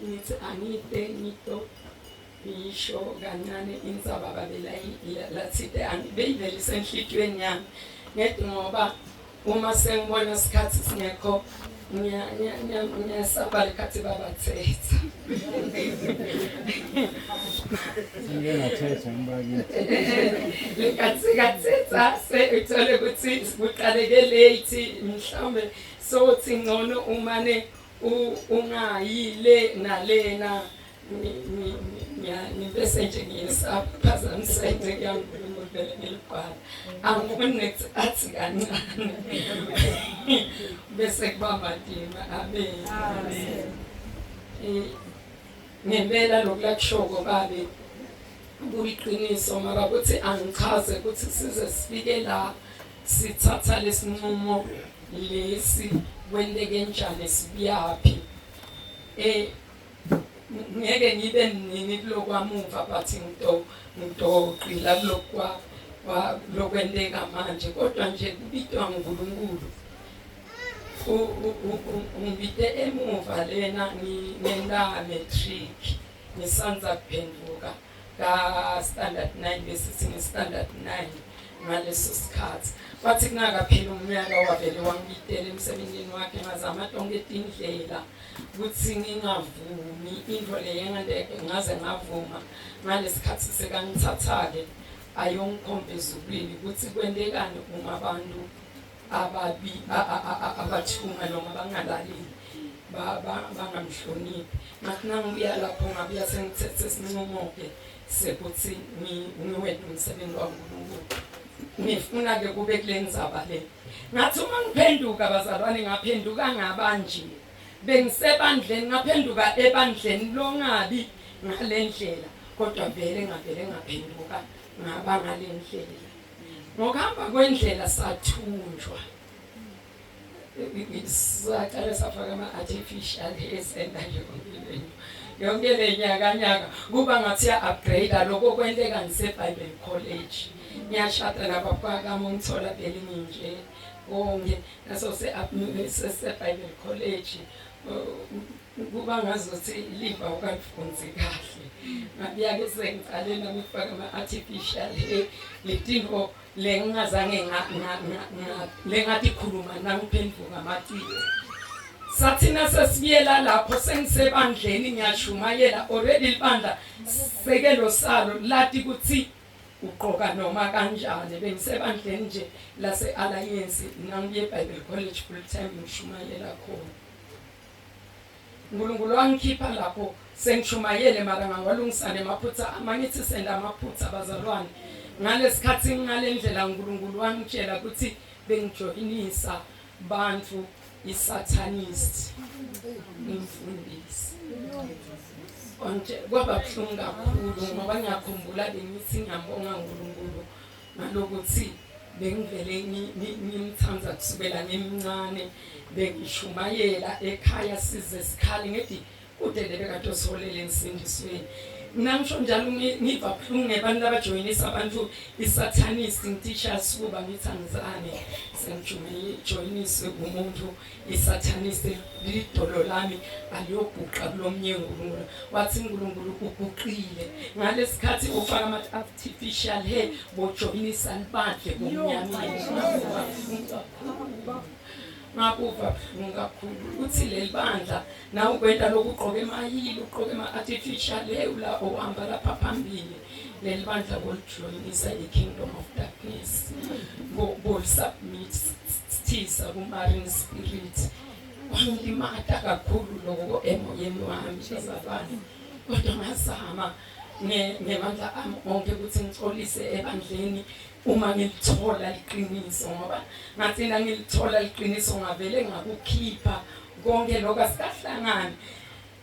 Ngithi angide ngito ngisho kancane insaba babela lathide angibeyivele senhlitweni yami ngedwa ngoba uma sengibona isikhathi singekho ngiyasaba lekhathi babathetha ngingathetha ngibakini lekatsetsa sekuthole ukuthi kuqaleke late mhlawumbe sothi ngcono umane ungayile nalena bese nje ngiyasaphazamisa into yami ngivele ngilibhala angifuni athi kancane bese kuba madima amen ngempela lokulakushoko babe kuyiqiniso mara ukuthi angichaze ukuthi size sifike la sithatha lesinqumo lesi kwenteke njani sibuyaphi ngeke ngibe nini kulokwamuva but ngitoqila kulokwa lokwenteka manje kodwa nje kubitwa nguNkulunkulu ngibite emuva lena ngina matric ngisanza kuphenduka ka standard 9 besithi ngi standard 9 ngaleso sikhathi kwathi kungakaphela umnyaka wavele wangitela emsebenzini wakhe ngazama tonke indlela ukuthi ngingavumi into leyengandeke ngaze ngavuma ngalesikhathi sekangithatha-ke ayongikhombeza ubulili ukuthi kwentekani uma abantu abathunga noma bangalaleli bangamhloniphi ngathi nangibuya lapho ngabuya sengithethe isinqumo-ke sekuthi ngiwenze umsebenzi waNkulunkulu ngifuna-ke kube kule ndzaba le ngathi uma ngiphenduka bazalwane ngaphenduka ngabanje bengisebandleni ngaphenduka ebandleni longabi ngale ndlela kodwa vele ngaphenduka ngaba ngale ndlela ngokuhamba kwendlela sathunjwa saqala safaka ama-artificial esenda yonke le nyakanyaka kuba ngathi ya-upgrade lokho kwenteka ngise-Bible College ngiyashada nabafakami ungithola vele nginje konke naso se-Bible College kuba ngazothi liva ukalifunzi kahle ngabuya-ke sengicale nami ukufaka ama-artificial letinto lengingazange lengathi khuluma nangiphenduka amaciko sathina sesibuyela lapho sengisebandleni ngiyashumayela already libandla sekelo salo lathi ukuthi uqoka noma kanjani bengisebandleni nje lase-Alliance nangiye eBible College full time ngishumayela khona uNkulunkulu wangikhipha lapho sengishumayele mara ngawalungisana emaphutha amangithi senda amaphutha abazalwane ngalesikhathi ngale ndlela uNkulunkulu wangitshela ukuthi bengijoyinisa bantu i-satanist imfundisi konje kwaba buhlungu kakhulu ngoba ngiyakhumbula bengithi ngiyambonga uNkulunkulu ngalokuthi bengivele ngimthanda kusukela ngimncane bengishumayela ekhaya size sikhali ngithi kude lebekade usolele emsindisweni nangisho njalo ngiva buhlungu ngebantu abajoyinisa abantu i-satanist ngitishas kuba ngithi angizange sengijoyiniswe umuntu i-satanist lidolo lami aliyobhuqa kulomnye uNkulunkulu wathi uNkulunkulu uguqile ngalesikhathi ufaka ama-artificial hair bojoyinisa libandle kumnyameni ngabuva buhlungu kakhulu uthi leli bandla nawe kwenta lokugqoka emayili ugqoka ama-artificial la ohamba lapha phambili leli bandla bolijoyinisa i-kingdom of darkness bolisubmithisa ku-marine spirit wangilimata kakhulu loko emoyeni wami bezalwane kodwa ngazama ngemandla ami onke ukuthi ngicolise ebandleni uma ngilithola iqiniso ngoba ngathina ngilithola iqiniso ngavele ngakukhipha konke lokho asikahlangani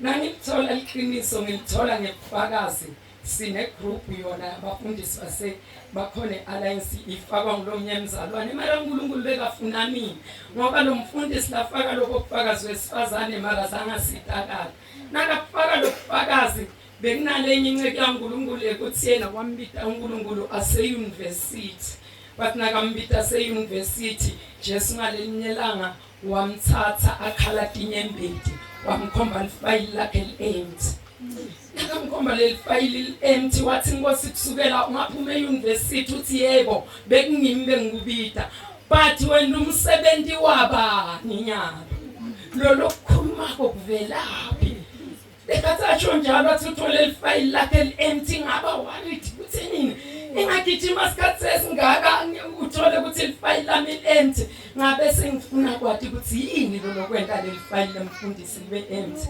nangilithola iqiniso ngilithola ngefakazi sine group yona abafundisi base bakhona Alliance ifakwa ngolomnye mzalwane mara uNkulunkulu bekafuna mina ngoba lo mfundisi lafaka lokho kufakazi wesifazane mara zangasitakala nakafaka lokufakazi bekunalenye inceke kaNkulunkulu ukuthi yena wambita uNkulunkulu ase-university bathi nakambita ase-university Jesu ngalelinye langa wamthatha akhala tinyembeti wamkhomba ifayili lakhe li-empty. Nakamkhomba leli fayili li-empty wathi Nkosi kusukela ungaphuma e-university uthi yebo bekungimi bengikubita but wena umsebenzi wabani nyalo lo kukhulumako kuvelaphi ekathatsho njalo athi uthole ifayili lakhe li-empty ngaba worried ukuthi nini engagijima isikhathi sesingaka uthole ukuthi ifayili lami li-empty ngabe sengifuna kwathi ukuthi yini lo lokwenta leli fayili lemfundisi libe empty.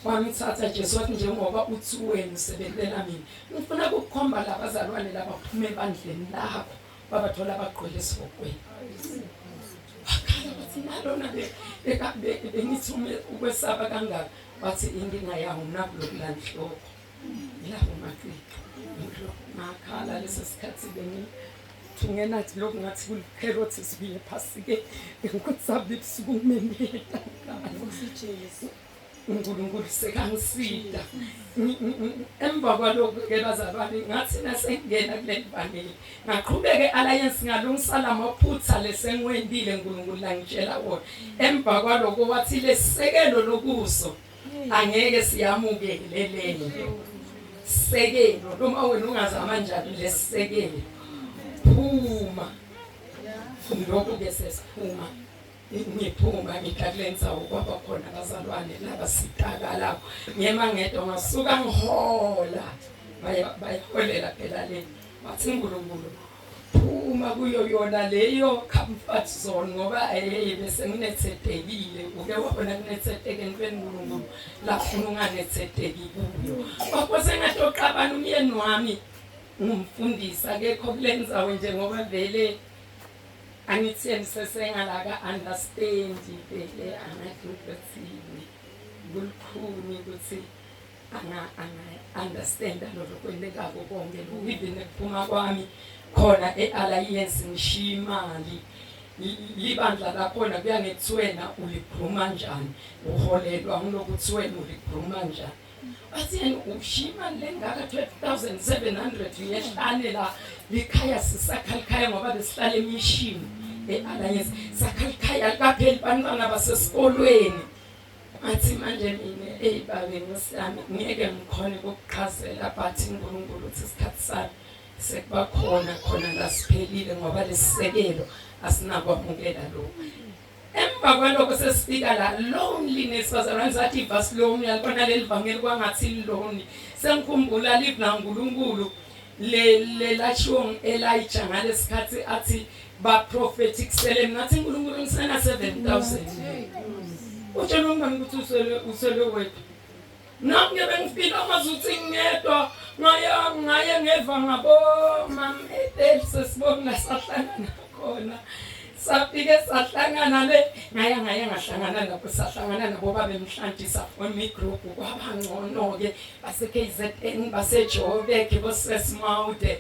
Wamthatha Jesu wathi njengoba uthi wena usebenzela mina ngifuna ukukhomba labazalwane laba phuma ebandleni lakho babathola abagqwele esifokweni. Akhala bathi nalona bengithume ukwesaba kangaka bathi inkinga yawo nakulokulanhloko yilabo makrika ngakhala leso sikhathi bengithunywe nathi lokhu ngathi kulikherothi sibuye phasike ngikutsabi busuku ngimemeta Jesu uNkulunkulu sekangisida. Emva kwalokho ke bazalwane ngathi nasengena kule family ngaqhubeke alliance ngalungisa lamaphutha lesengwendile uNkulunkulu langitshela wona. Emva kwalokho wathi lesekelo lokuso angeke siyamukele lelo sekelo noma wena ungazama njani lesekelo phuma lokho ke sesiphuma ngiphuma ngikhalenza ukwaba khona abazalwane laba sitaka lapho ngema ngedwa ngasuka ngihola bayiholela phela le wathi uNkulunkulu phuma kuyo yona leyo comfort zone ngoba bese nginethethekile uke wabona kunethetheke entweni uNkulunkulu lapho unganethetheki kuyo wakwase ngatoqabana umyeni wami ngumfundisa akekho kulenza njengoba vele angithi sesengalaka understand vele angakuthini kulikhuni ukuthi anga understand lokho kwendeka konke lo even ukuphuma kwami khona ealliance ngishimali libandla lakhona kuyangethiwena ulikhuluma kanjani uholelwa ngilokuthi wena ulikhuluma kanjani athi ushima lengaka 2700 yehlane la likhaya sisakhalikhaya ngoba besihlala emishini ealliance sakhalikhaya kapheli bantwana basesikolweni athi manje mina babe ngosami ngeke ngikhone ukuqhazela but uNkulunkulu uthi isikhathi sami sekuba khona la siphelile ngoba lesisekelo asinakwamukela lokho. Emva kwalokho sesifika la loneliness bazalwane zathi verse lonely yalibona leli vangeli kwangathi lonely sengikhumbula live naNkulunkulu le lashiwo Elijah ngalesikhathi athi ba prophetic sele ngathi uNkulunkulu ngisena 7000 utshela ungani ukuthi usele wethu nami ngibengifika mazuthi ngedwa ngaye ngeva ngabo mam sesibona sahlangana khona safike sahlangana le ngaya ngahlangana nabo sahlangana nabo babemhlantisa on my group kwabangcono ke base KZN base Joburg boseSmaude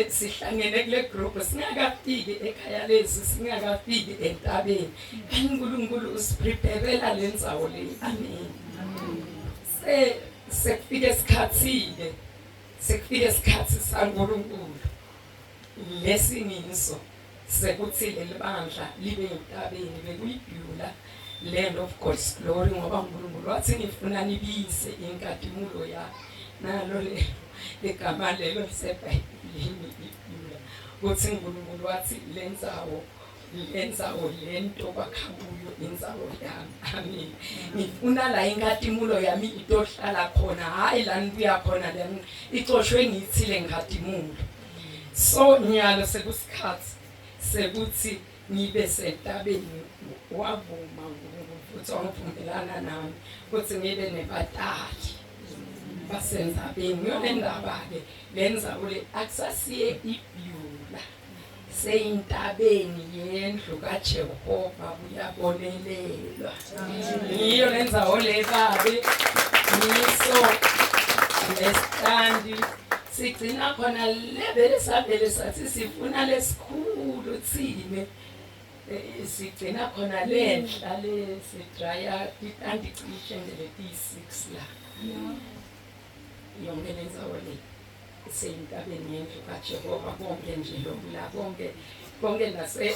sihlangene kule group singakafiki ekhaya lezi singakafiki entabeni uNkulunkulu usipreparela lenzawo le amen sekufike isikhathi saNkulunkulu lesiniso sekuthi leli bandla libe entabeni bekuyibhula land of God's glory ngoba uNkulunkulu wathi ngifuna nibise inkadimulo yakhe nalo legama lelo liseBhayibhelini ibhula kuthi uNkulunkulu wathi lenzawo lento kwakhabuyo inzawo yami amen. Ngifuna la inkadimulo yami itohlala khona hayi la nibuya khona la icoshwe ngithile ngadimulo. So nyalo sekusikhathi sekuthi ngibe sentabeni wavuma ukuthi wangivumelana nami ukuthi ngibe nebatali basenza bengiyona ndaba ke lenza ule akusasiye ibhula seyintabeni yendlu kaJehova uyabonelelwa ngiyo lenza ole babe ngiso lestandi sigcina khona levele savele sathi sifuna lesikhulu thine sigcina khona lenhla lesidraya andicishe ngele 6 la yonke lenzawo le seyintabeni yendlu kaJehova. Konke nje lokhu la konke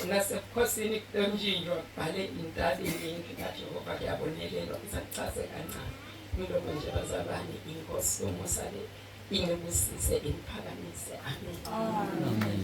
nasebukhosini kutonjinjwa kubhale intabeni yendlu kaJehova kuyabonelelwa. Isachaze kancane ngilokho nje bazalwane, inkosi umusa le inibusise iniphakamise. Amen.